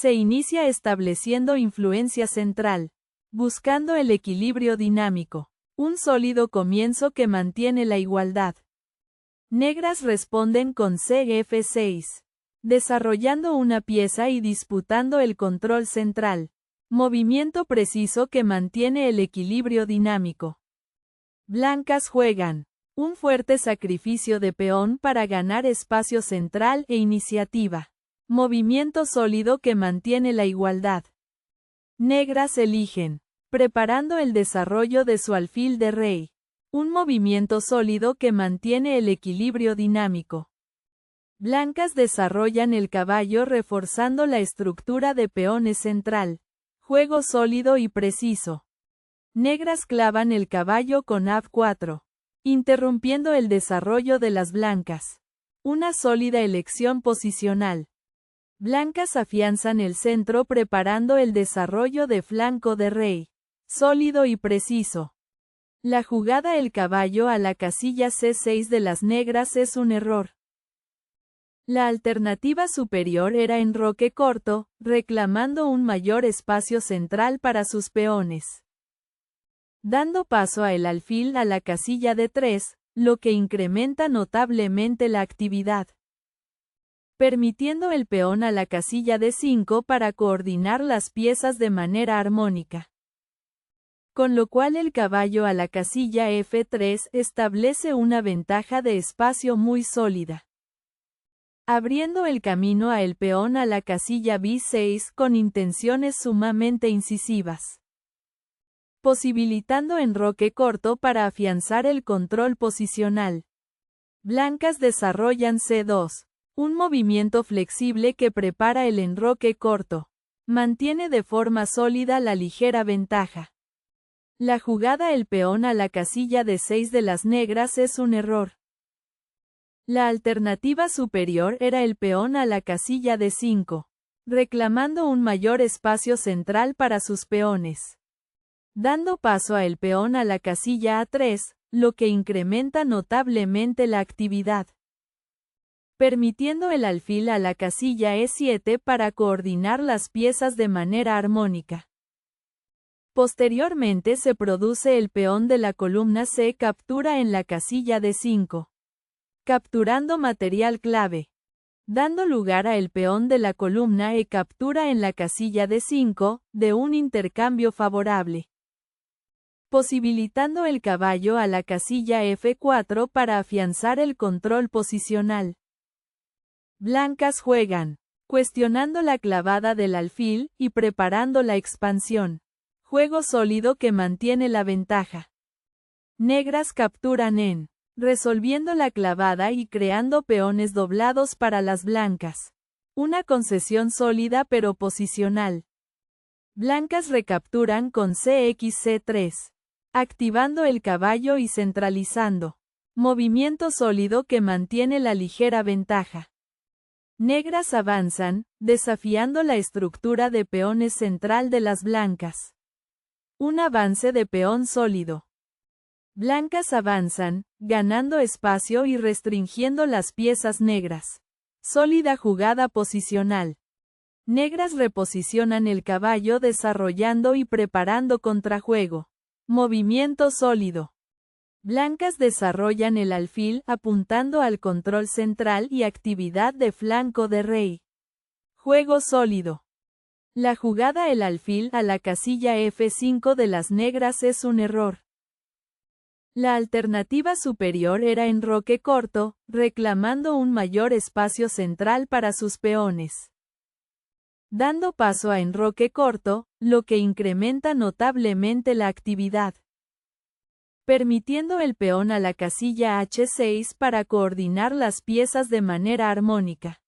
Se inicia estableciendo influencia central, buscando el equilibrio dinámico. Un sólido comienzo que mantiene la igualdad. Negras responden con CF6. Desarrollando una pieza y disputando el control central. Movimiento preciso que mantiene el equilibrio dinámico. Blancas juegan. Un fuerte sacrificio de peón para ganar espacio central e iniciativa. Movimiento sólido que mantiene la igualdad. Negras eligen. Preparando el desarrollo de su alfil de rey. Un movimiento sólido que mantiene el equilibrio dinámico. Blancas desarrollan el caballo reforzando la estructura de peones central. Juego sólido y preciso. Negras clavan el caballo con Ab4. Interrumpiendo el desarrollo de las blancas. Una sólida elección posicional. Blancas afianzan el centro preparando el desarrollo de flanco de rey. Sólido y preciso. La jugada el caballo a la casilla C6 de las negras es un error. La alternativa superior era enroque corto, reclamando un mayor espacio central para sus peones. Dando paso a el alfil a la casilla D3, lo que incrementa notablemente la actividad. Permitiendo el peón a la casilla D5 para coordinar las piezas de manera armónica. Con lo cual el caballo a la casilla F3 establece una ventaja de espacio muy sólida. Abriendo el camino a el peón a la casilla B6 con intenciones sumamente incisivas. Posibilitando enroque corto para afianzar el control posicional. Blancas desarrollan C2, un movimiento flexible que prepara el enroque corto. Mantiene de forma sólida la ligera ventaja. La jugada el peón a la casilla D6 de las negras es un error. La alternativa superior era el peón a la casilla D5, reclamando un mayor espacio central para sus peones. Dando paso a el peón a la casilla A3, lo que incrementa notablemente la actividad. Permitiendo el alfil a la casilla E7 para coordinar las piezas de manera armónica. Posteriormente se produce el peón de la columna C captura en la casilla D5. Capturando material clave. Dando lugar a el peón de la columna E captura en la casilla D5, de un intercambio favorable. Posibilitando el caballo a la casilla F4 para afianzar el control posicional. Blancas juegan. Cuestionando la clavada del alfil, y preparando la expansión. Juego sólido que mantiene la ventaja. Negras capturan en. Resolviendo la clavada y creando peones doblados para las blancas. Una concesión sólida pero posicional. Blancas recapturan con CXC3. Activando el caballo y centralizando. Movimiento sólido que mantiene la ligera ventaja. Negras avanzan, desafiando la estructura de peones central de las blancas. Un avance de peón sólido. Blancas avanzan, ganando espacio y restringiendo las piezas negras. Sólida jugada posicional. Negras reposicionan el caballo desarrollando y preparando contrajuego. Movimiento sólido. Blancas desarrollan el alfil apuntando al control central y actividad de flanco de rey. Juego sólido. La jugada el alfil a la casilla F5 de las negras es un error. La alternativa superior era enroque corto, reclamando un mayor espacio central para sus peones. Dando paso a enroque corto, lo que incrementa notablemente la actividad. Permitiendo el peón a la casilla H6 para coordinar las piezas de manera armónica.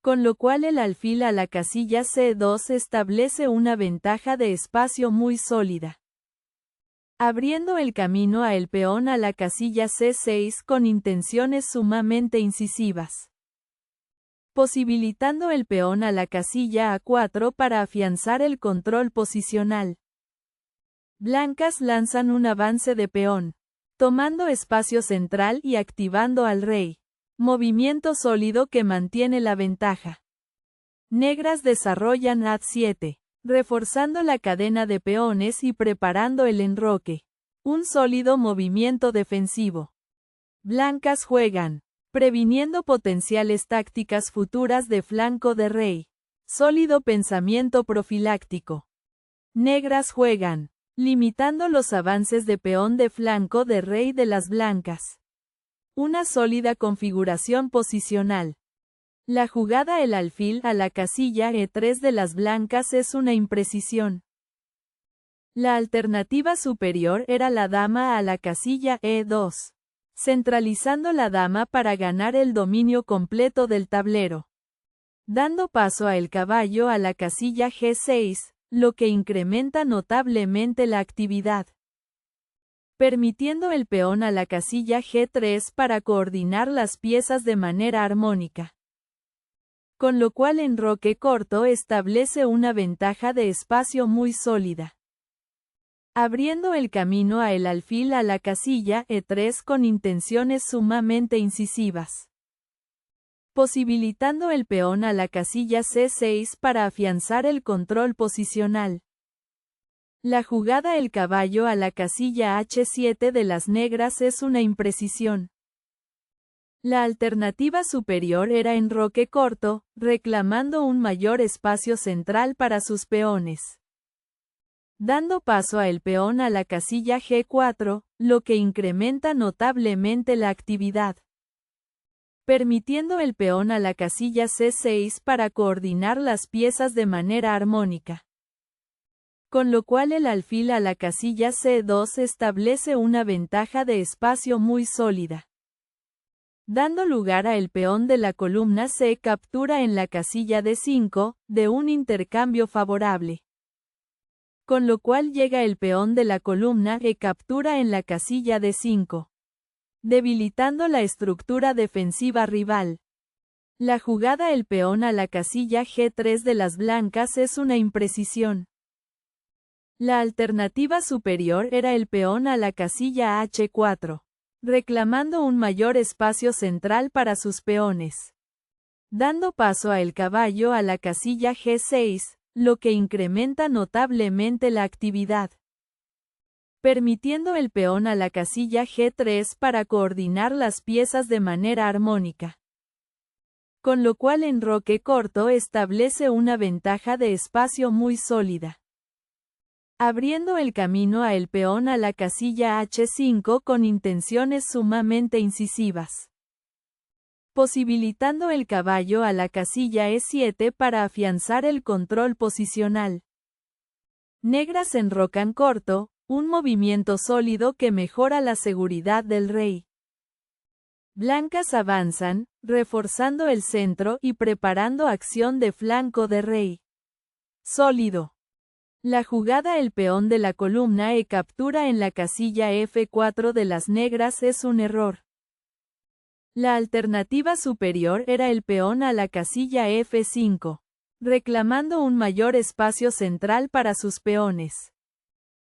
Con lo cual el alfil a la casilla C2 establece una ventaja de espacio muy sólida. Abriendo el camino a el peón a la casilla C6 con intenciones sumamente incisivas. Posibilitando el peón a la casilla A4 para afianzar el control posicional. Blancas lanzan un avance de peón, tomando espacio central y activando al rey. Movimiento sólido que mantiene la ventaja. Negras desarrollan A7, reforzando la cadena de peones y preparando el enroque. Un sólido movimiento defensivo. Blancas juegan, previniendo potenciales tácticas futuras de flanco de rey. Sólido pensamiento profiláctico. Negras juegan, limitando los avances de peón de flanco de rey de las blancas. Una sólida configuración posicional. La jugada el alfil a la casilla E3 de las blancas es una imprecisión. La alternativa superior era la dama a la casilla E2, centralizando la dama para ganar el dominio completo del tablero. Dando paso a el caballo a la casilla G6, lo que incrementa notablemente la actividad. Permitiendo el peón a la casilla G3 para coordinar las piezas de manera armónica. Con lo cual enroque corto establece una ventaja de espacio muy sólida. Abriendo el camino a el alfil a la casilla E3 con intenciones sumamente incisivas. Posibilitando el peón a la casilla C6 para afianzar el control posicional. La jugada el caballo a la casilla H7 de las negras es una imprecisión. La alternativa superior era enroque corto, reclamando un mayor espacio central para sus peones. Dando paso a el peón a la casilla G4, lo que incrementa notablemente la actividad. Permitiendo el peón a la casilla C6 para coordinar las piezas de manera armónica. Con lo cual el alfil a la casilla C2 establece una ventaja de espacio muy sólida. Dando lugar a el peón de la columna C captura en la casilla D5, de un intercambio favorable. Con lo cual llega el peón de la columna E captura en la casilla D5. Debilitando la estructura defensiva rival. La jugada el peón a la casilla G3 de las blancas es una imprecisión. La alternativa superior era el peón a la casilla H4, reclamando un mayor espacio central para sus peones. Dando paso a el caballo a la casilla G6, lo que incrementa notablemente la actividad. Permitiendo el peón a la casilla G3 para coordinar las piezas de manera armónica. Con lo cual enroque corto establece una ventaja de espacio muy sólida. Abriendo el camino a el peón a la casilla H5 con intenciones sumamente incisivas. Posibilitando el caballo a la casilla E7 para afianzar el control posicional. Negras enrocan corto, un movimiento sólido que mejora la seguridad del rey. Blancas avanzan, reforzando el centro y preparando acción de flanco de rey. Sólido. La jugada el peón de la columna E captura en la casilla F4 de las negras es un error. La alternativa superior era el peón a la casilla F5, reclamando un mayor espacio central para sus peones.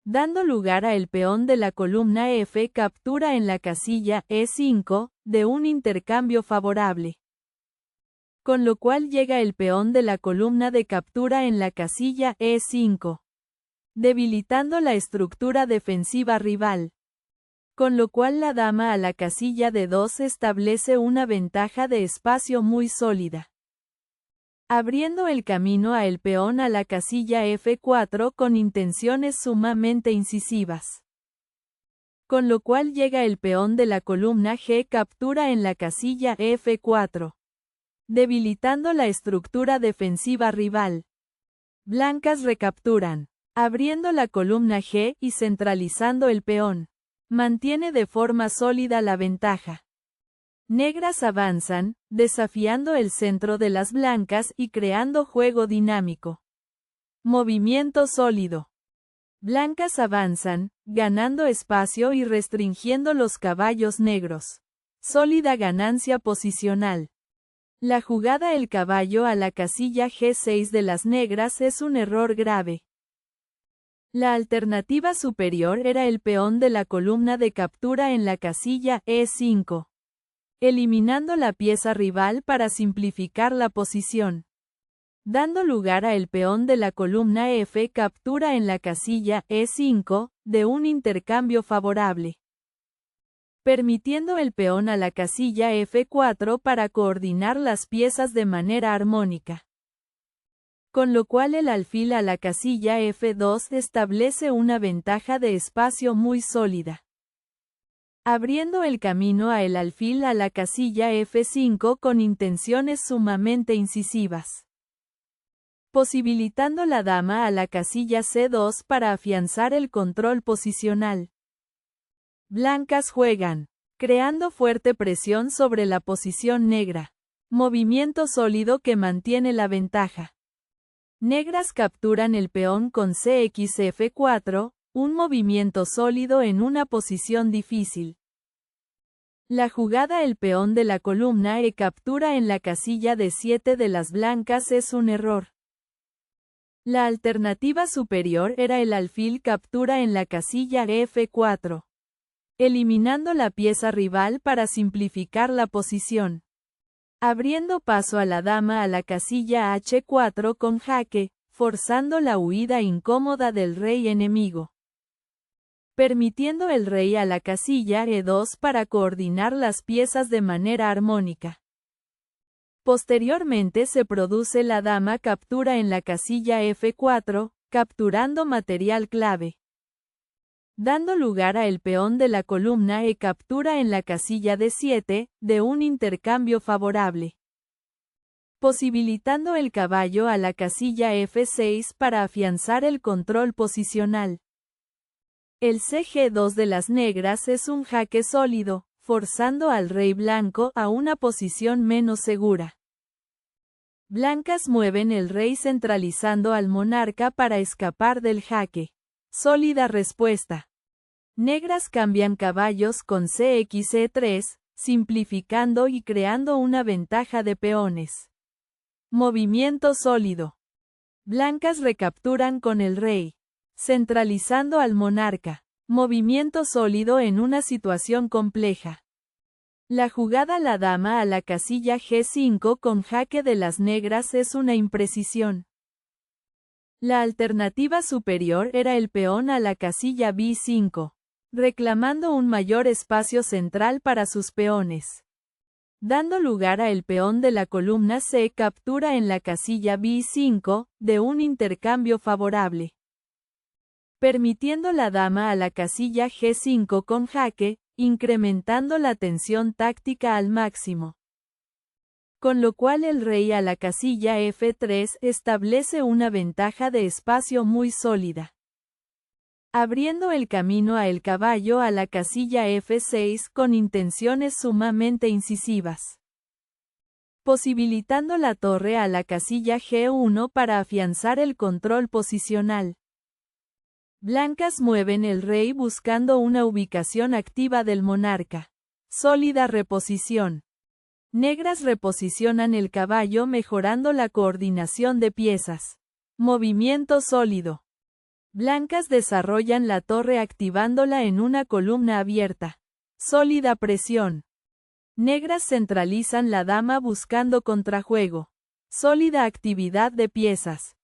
Dando lugar a el peón de la columna F captura en la casilla E5, de un intercambio favorable. Con lo cual llega el peón de la columna de captura en la casilla E5. Debilitando la estructura defensiva rival. Con lo cual la dama a la casilla D2 establece una ventaja de espacio muy sólida. Abriendo el camino a el peón a la casilla F4 con intenciones sumamente incisivas. Con lo cual llega el peón de la columna G captura en la casilla F4. Debilitando la estructura defensiva rival. Blancas recapturan, abriendo la columna G y centralizando el peón. Mantiene de forma sólida la ventaja. Negras avanzan, desafiando el centro de las blancas y creando juego dinámico. Movimiento sólido. Blancas avanzan, ganando espacio y restringiendo los caballos negros. Sólida ganancia posicional. La jugada el caballo a la casilla G6 de las negras es un error grave. La alternativa superior era el peón de la columna de captura en la casilla E5. Eliminando la pieza rival para simplificar la posición. Dando lugar a el peón de la columna F captura en la casilla E5, de un intercambio favorable, permitiendo el peón a la casilla F4 para coordinar las piezas de manera armónica. Con lo cual el alfil a la casilla F2 establece una ventaja de espacio muy sólida, abriendo el camino a el alfil a la casilla F5 con intenciones sumamente incisivas, posibilitando la dama a la casilla C2 para afianzar el control posicional. Blancas juegan, creando fuerte presión sobre la posición negra. Movimiento sólido que mantiene la ventaja. Negras capturan el peón con CXF4, un movimiento sólido en una posición difícil. La jugada el peón de la columna E captura en la casilla D7 de las blancas es un error. La alternativa superior era el alfil captura en la casilla F4, eliminando la pieza rival para simplificar la posición, abriendo paso a la dama a la casilla H4 con jaque, forzando la huida incómoda del rey enemigo, permitiendo el rey a la casilla E2 para coordinar las piezas de manera armónica. Posteriormente se produce la dama captura en la casilla F4, capturando material clave, dando lugar a el peón de la columna E captura en la casilla D7, de un intercambio favorable, posibilitando el caballo a la casilla F6 para afianzar el control posicional. El CG2 de las negras es un jaque sólido, forzando al rey blanco a una posición menos segura. Blancas mueven el rey centralizando al monarca para escapar del jaque. Sólida respuesta. Negras cambian caballos con CXE3, simplificando y creando una ventaja de peones. Movimiento sólido. Blancas recapturan con el rey, centralizando al monarca. Movimiento sólido en una situación compleja. La jugada la dama a la casilla G5 con jaque de las negras es una imprecisión. La alternativa superior era el peón a la casilla B5, reclamando un mayor espacio central para sus peones, dando lugar a el peón de la columna C captura en la casilla B5, de un intercambio favorable, permitiendo la dama a la casilla G5 con jaque, incrementando la tensión táctica al máximo. Con lo cual el rey a la casilla F3 establece una ventaja de espacio muy sólida, abriendo el camino a el caballo a la casilla F6 con intenciones sumamente incisivas, posibilitando la torre a la casilla G1 para afianzar el control posicional. Blancas mueven el rey buscando una ubicación activa del monarca. Sólida reposición. Negras reposicionan el caballo mejorando la coordinación de piezas. Movimiento sólido. Blancas desarrollan la torre activándola en una columna abierta. Sólida presión. Negras centralizan la dama buscando contrajuego. Sólida actividad de piezas.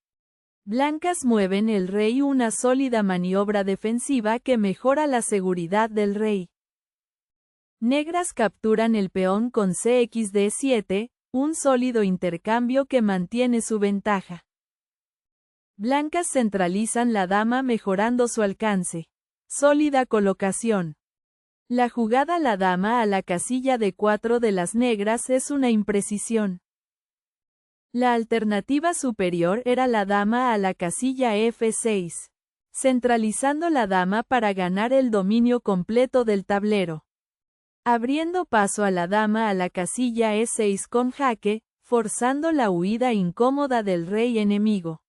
Blancas mueven el rey una sólida maniobra defensiva que mejora la seguridad del rey. Negras capturan el peón con CXD7, un sólido intercambio que mantiene su ventaja. Blancas centralizan la dama mejorando su alcance. Sólida colocación. La jugada la dama a la casilla D4 de las negras es una imprecisión. La alternativa superior era la dama a la casilla F6, centralizando la dama para ganar el dominio completo del tablero, abriendo paso a la dama a la casilla E6 con jaque, forzando la huida incómoda del rey enemigo.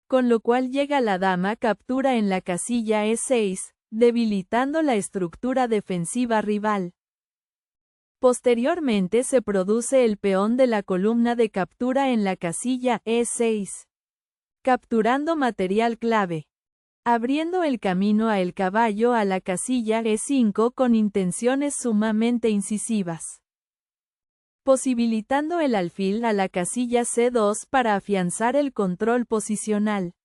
Con lo cual llega la dama captura en la casilla E6, debilitando la estructura defensiva rival. Posteriormente se produce el peón de la columna de captura en la casilla E6, capturando material clave, abriendo el camino a el caballo a la casilla E5 con intenciones sumamente incisivas. posibilitando el alfil a la casilla C2 para afianzar el control posicional.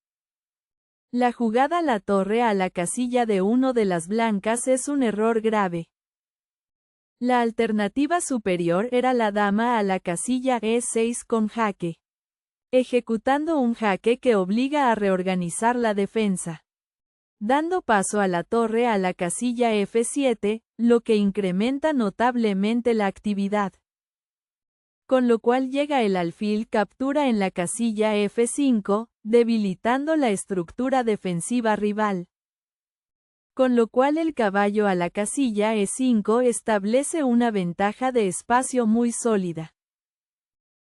La jugada a la torre a la casilla D1 de las blancas es un error grave. La alternativa superior era la dama a la casilla E6 con jaque, ejecutando un jaque que obliga a reorganizar la defensa, dando paso a la torre a la casilla F7, lo que incrementa notablemente la actividad. Con lo cual llega el alfil captura en la casilla F5, debilitando la estructura defensiva rival. Con lo cual el caballo a la casilla E5 establece una ventaja de espacio muy sólida,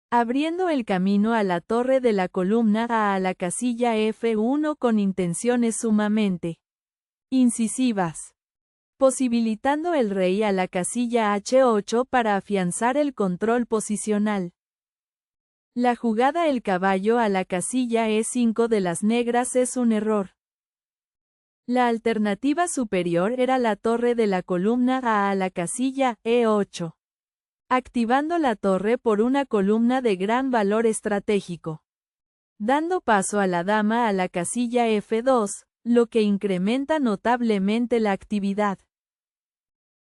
abriendo el camino a la torre de la columna A la casilla F1 con intenciones sumamente incisivas, posibilitando el rey a la casilla H8 para afianzar el control posicional. La jugada el caballo a la casilla E5 de las negras es un error. La alternativa superior era la torre de la columna A la casilla E8, activando la torre por una columna de gran valor estratégico, dando paso a la dama a la casilla F2, lo que incrementa notablemente la actividad,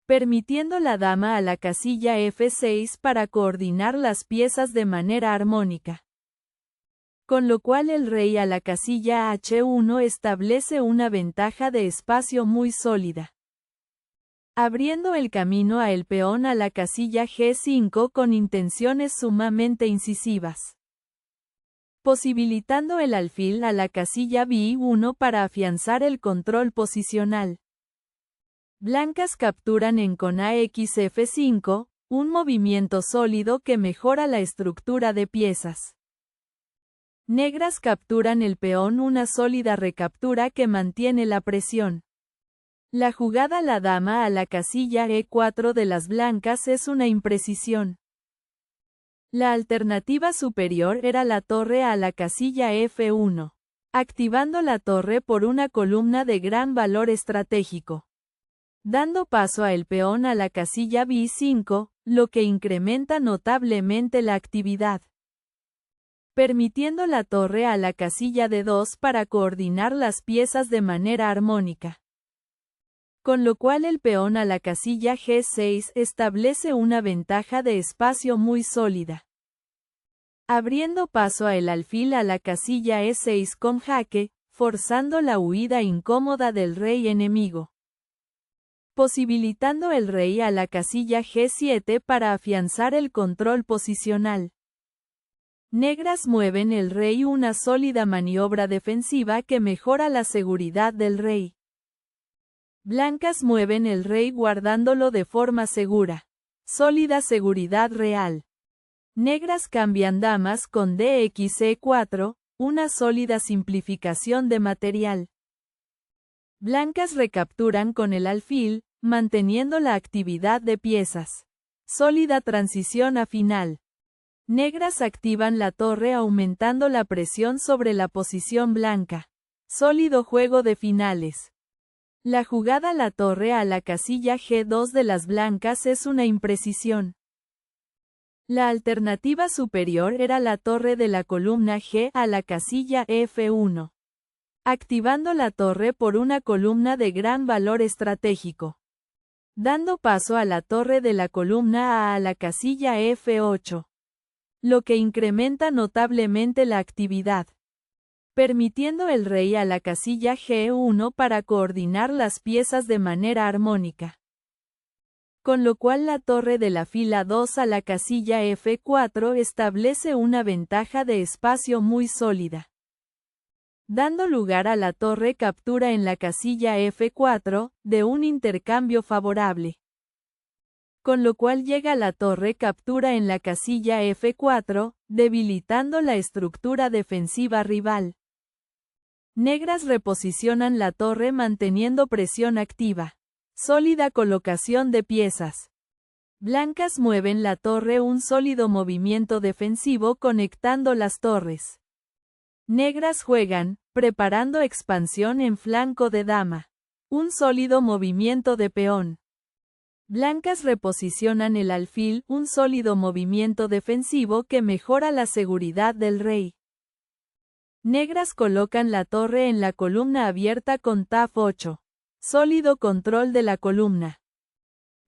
permitiendo la dama a la casilla F6 para coordinar las piezas de manera armónica. Con lo cual el rey a la casilla H1 establece una ventaja de espacio muy sólida, abriendo el camino a el peón a la casilla G5 con intenciones sumamente incisivas, posibilitando el alfil a la casilla B1 para afianzar el control posicional. Blancas capturan en con AXF5, un movimiento sólido que mejora la estructura de piezas. Negras capturan el peón, una sólida recaptura que mantiene la presión. La jugada la dama a la casilla E4 de las blancas es una imprecisión. La alternativa superior era la torre a la casilla F1, activando la torre por una columna de gran valor estratégico, dando paso a el peón a la casilla B5, lo que incrementa notablemente la actividad, permitiendo la torre a la casilla D2 para coordinar las piezas de manera armónica. Con lo cual el peón a la casilla G6 establece una ventaja de espacio muy sólida, abriendo paso a el alfil a la casilla E6 con jaque, forzando la huida incómoda del rey enemigo, posibilitando el rey a la casilla G7 para afianzar el control posicional. Negras mueven el rey, una sólida maniobra defensiva que mejora la seguridad del rey. Blancas mueven el rey guardándolo de forma segura. Sólida seguridad real. Negras cambian damas con DXE4, una sólida simplificación de material. Blancas recapturan con el alfil, manteniendo la actividad de piezas. Sólida transición a final. Negras activan la torre aumentando la presión sobre la posición blanca. Sólido juego de finales. La jugada la torre a la casilla G2 de las blancas es una imprecisión. La alternativa superior era la torre de la columna G a la casilla F1, activando la torre por una columna de gran valor estratégico, dando paso a la torre de la columna A la casilla F8, lo que incrementa notablemente la actividad, permitiendo el rey a la casilla G1 para coordinar las piezas de manera armónica. Con lo cual la torre de la fila 2 a la casilla F4 establece una ventaja de espacio muy sólida, dando lugar a la torre captura en la casilla F4, de un intercambio favorable. Con lo cual llega la torre captura en la casilla F4, debilitando la estructura defensiva rival. Negras reposicionan la torre manteniendo presión activa. Sólida colocación de piezas. Blancas mueven la torre, un sólido movimiento defensivo conectando las torres. Negras juegan, preparando expansión en flanco de dama. Un sólido movimiento de peón. Blancas reposicionan el alfil, un sólido movimiento defensivo que mejora la seguridad del rey. Negras colocan la torre en la columna abierta con taf 8. Sólido control de la columna.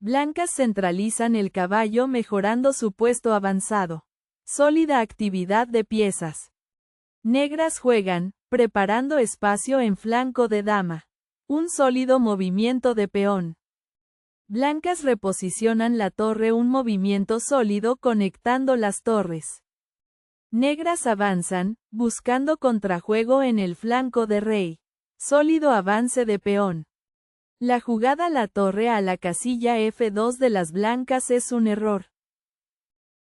Blancas centralizan el caballo mejorando su puesto avanzado. Sólida actividad de piezas. Negras juegan, preparando espacio en flanco de dama. Un sólido movimiento de peón. Blancas reposicionan la torre, un movimiento sólido conectando las torres. Negras avanzan, buscando contrajuego en el flanco de rey. Sólido avance de peón. La jugada la torre a la casilla F2 de las blancas es un error.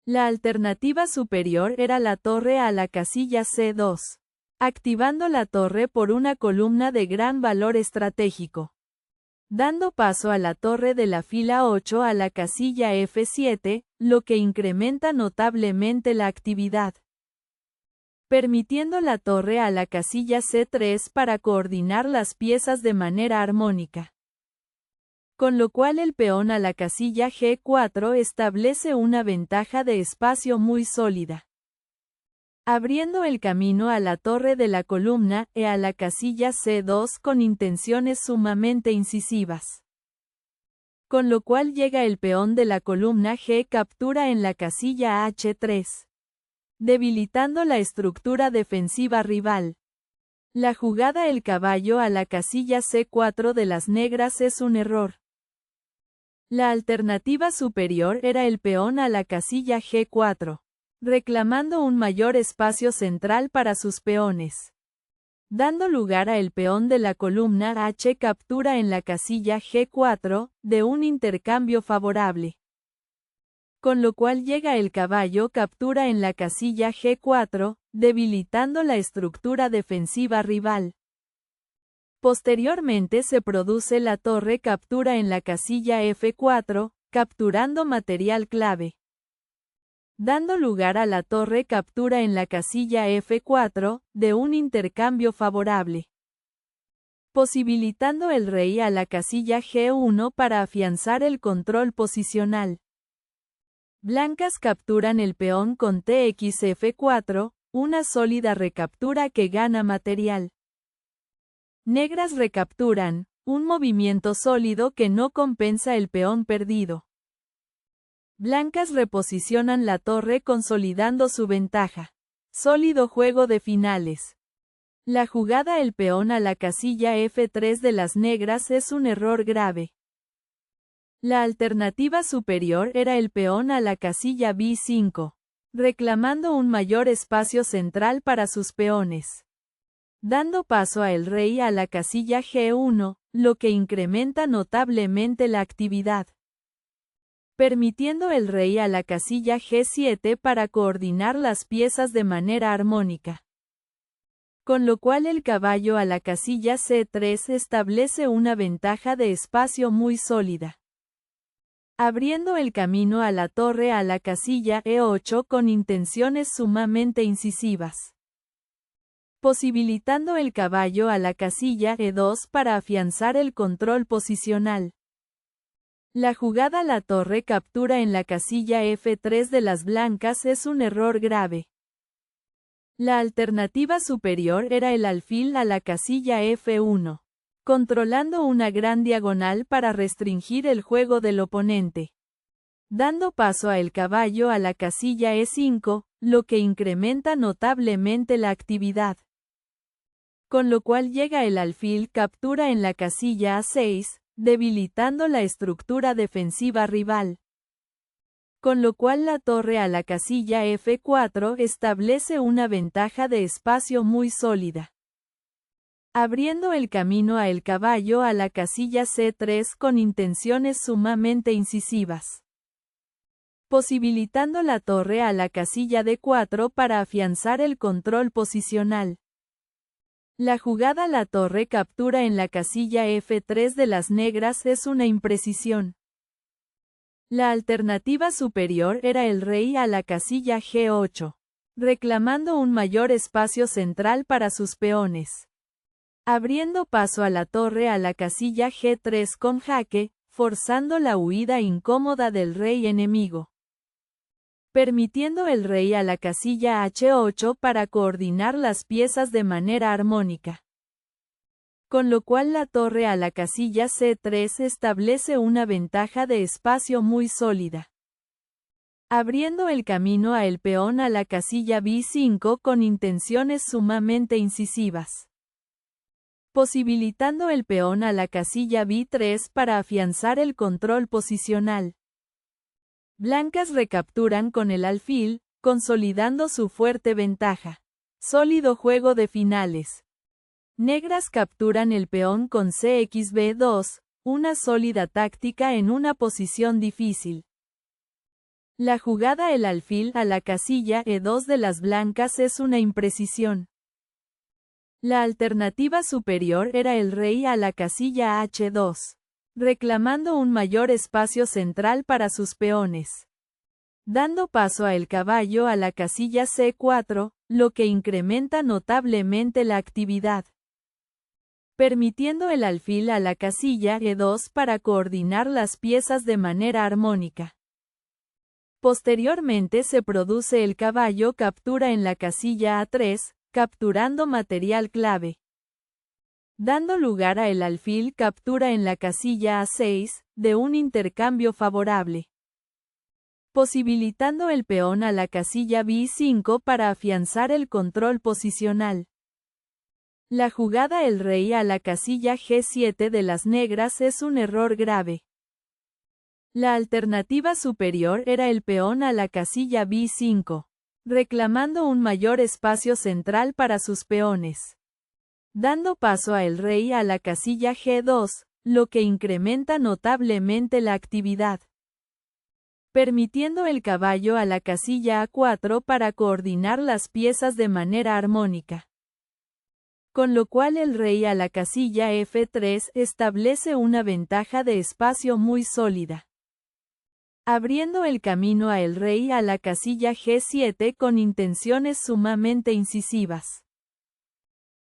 La alternativa superior era la torre a la casilla C2, activando la torre por una columna de gran valor estratégico. Dando paso a la torre de la fila 8 a la casilla F7, lo que incrementa notablemente la actividad. Permitiendo la torre a la casilla C3 para coordinar las piezas de manera armónica. Con lo cual el peón a la casilla G4 establece una ventaja de espacio muy sólida. Abriendo el camino a la torre de la columna E a la casilla C2 con intenciones sumamente incisivas. Con lo cual llega el peón de la columna G captura en la casilla H3. Debilitando la estructura defensiva rival. La jugada el caballo a la casilla C4 de las negras es un error. La alternativa superior era el peón a la casilla G4. Reclamando un mayor espacio central para sus peones. Dando lugar a el peón de la columna H captura en la casilla G4, de un intercambio favorable. Con lo cual llega el caballo captura en la casilla G4, debilitando la estructura defensiva rival. Posteriormente se produce la torre captura en la casilla F4, capturando material clave. Dando lugar a la torre captura en la casilla F4, de un intercambio favorable. Posibilitando el rey a la casilla G1 para afianzar el control posicional. Blancas capturan el peón con TXF4, una sólida recaptura que gana material. Negras recapturan, un movimiento sólido que no compensa el peón perdido. Blancas reposicionan la torre consolidando su ventaja. Sólido juego de finales. La jugada el peón a la casilla F3 de las negras es un error grave. La alternativa superior era el peón a la casilla B5, reclamando un mayor espacio central para sus peones. Dando paso a el rey a la casilla G1, lo que incrementa notablemente la actividad. Permitiendo el rey a la casilla G7 para coordinar las piezas de manera armónica. Con lo cual el caballo a la casilla C3 establece una ventaja de espacio muy sólida. Abriendo el camino a la torre a la casilla E8 con intenciones sumamente incisivas. Posibilitando el caballo a la casilla E2 para afianzar el control posicional. La jugada la torre captura en la casilla F3 de las blancas es un error grave. La alternativa superior era el alfil a la casilla F1, controlando una gran diagonal para restringir el juego del oponente. Dando paso a el caballo a la casilla E5, lo que incrementa notablemente la actividad. Con lo cual llega el alfil captura en la casilla A6, debilitando la estructura defensiva rival. Con lo cual la torre a la casilla F4 establece una ventaja de espacio muy sólida. Abriendo el camino a el caballo a la casilla C3 con intenciones sumamente incisivas. Posibilitando la torre a la casilla D4 para afianzar el control posicional. La jugada la torre captura en la casilla F3 de las negras es una imprecisión. La alternativa superior era el rey a la casilla G8, reclamando un mayor espacio central para sus peones. Abriendo paso a la torre a la casilla G3 con jaque, forzando la huida incómoda del rey enemigo. Permitiendo el rey a la casilla H8 para coordinar las piezas de manera armónica. Con lo cual la torre a la casilla C3 establece una ventaja de espacio muy sólida. Abriendo el camino a el peón a la casilla B5 con intenciones sumamente incisivas. Posibilitando el peón a la casilla B3 para afianzar el control posicional. Blancas recapturan con el alfil, consolidando su fuerte ventaja. Sólido juego de finales. Negras capturan el peón con CXB2, una sólida táctica en una posición difícil. La jugada el alfil a la casilla E2 de las blancas es una imprecisión. La alternativa superior era el rey a la casilla H2, reclamando un mayor espacio central para sus peones. Dando paso a el caballo a la casilla C4, lo que incrementa notablemente la actividad. Permitiendo el alfil a la casilla E2 para coordinar las piezas de manera armónica. Posteriormente se produce el caballo captura en la casilla A3, capturando material clave. Dando lugar a el alfil captura en la casilla A6, de un intercambio favorable. Posibilitando el peón a la casilla B5 para afianzar el control posicional. La jugada el rey a la casilla G7 de las negras es un error grave. La alternativa superior era el peón a la casilla B5, reclamando un mayor espacio central para sus peones. Dando paso a el rey a la casilla G2, lo que incrementa notablemente la actividad. Permitiendo el caballo a la casilla A4 para coordinar las piezas de manera armónica. Con lo cual el rey a la casilla F3 establece una ventaja de espacio muy sólida. Abriendo el camino a el rey a la casilla G7 con intenciones sumamente incisivas.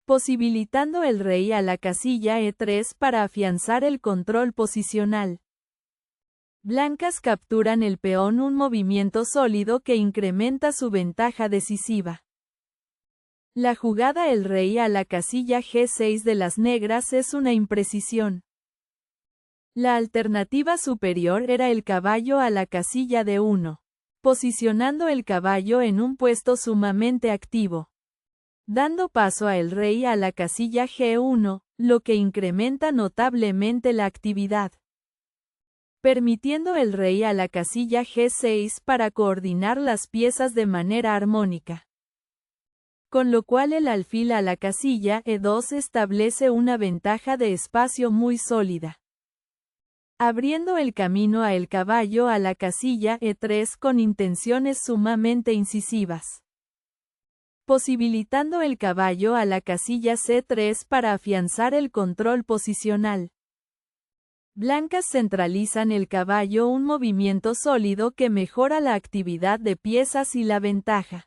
Posibilitando el rey a la casilla E3 para afianzar el control posicional. Blancas capturan el peón, un movimiento sólido que incrementa su ventaja decisiva. La jugada el rey a la casilla G6 de las negras es una imprecisión. La alternativa superior era el caballo a la casilla D1, posicionando el caballo en un puesto sumamente activo. Dando paso a el rey a la casilla G1, lo que incrementa notablemente la actividad. Permitiendo el rey a la casilla G6 para coordinar las piezas de manera armónica. Con lo cual el alfil a la casilla E2 establece una ventaja de espacio muy sólida. Abriendo el camino a el caballo a la casilla E3 con intenciones sumamente incisivas. Posibilitando el caballo a la casilla C3 para afianzar el control posicional. Blancas centralizan el caballo, un movimiento sólido que mejora la actividad de piezas y la ventaja.